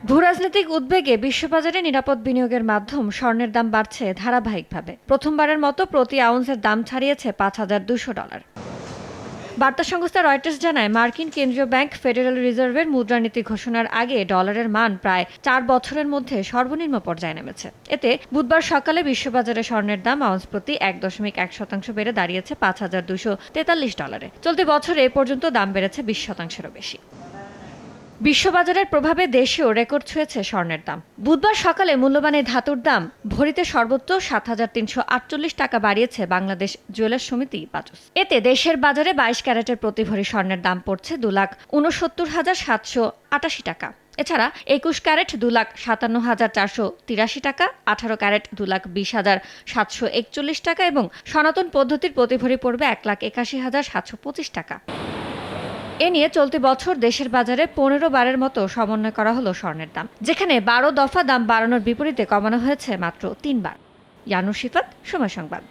ভূরাজনৈতিক উদ্বেগে বিশ্ববাজারে নিরাপদ বিনিয়োগের মাধ্যম স্বর্ণের দাম বাড়ছে ধারাবাহিকভাবে। প্রথমবারের মতো প্রতি আউন্সের দাম ছাড়িয়েছে $৫,২০০। বার্তা সংস্থা রয়টার্স জানায়, মার্কিন কেন্দ্রীয় ব্যাংক ফেডারেল রিজার্ভের মুদ্রানীতি ঘোষণার আগে ডলারের মান প্রায় ৪ বছরের মধ্যে সর্বনিম্ন পর্যায়ে নেমেছে। এতে বুধবার সকালে বিশ্ববাজারে স্বর্ণের দাম আউন্স প্রতি ১.১% বেড়ে দাঁড়িয়েছে $৫,২৪৩। চলতি বছরে এ পর্যন্ত দাম বেড়েছে ২০%-এরও বেশি। বিশ্ববাজারের প্রভাবে দেশেও রেকর্ড ছুঁয়েছে স্বর্ণের দাম। বুধবার সকালে মূল্যবান এই ধাতুর দাম ভরিতে সর্বোচ্চ ৭,৩৪৮ টাকা বাড়িয়েছে বাংলাদেশ জুয়েলার্স সমিতি বাজুস। এতে দেশের বাজারে ২২ ক্যারেটের প্রতি ভরি স্বর্ণের দাম পড়ছে ২,৬৯,৭৮৮ টাকা। এছাড়া ২১ ক্যারেট ২,৫৭,৪৮৩ টাকা, ১৮ ক্যারেট ২,২০,৭৪১ টাকা এবং সনাতন পদ্ধতির প্রতি ভরি পড়বে ১,৮১,৭২৫ টাকা। এ নিয়ে চলতি বছর দেশের বাজারে ১৫ বারের মতো সমন্বয় করা হলো স্বর্ণের দাম, যেখানে ১২ দফা দাম বাড়ানোর বিপরীতে কমানো হয়েছে মাত্র ৩ বার। ইয়ানুর শিফাত, সময় সংবাদ।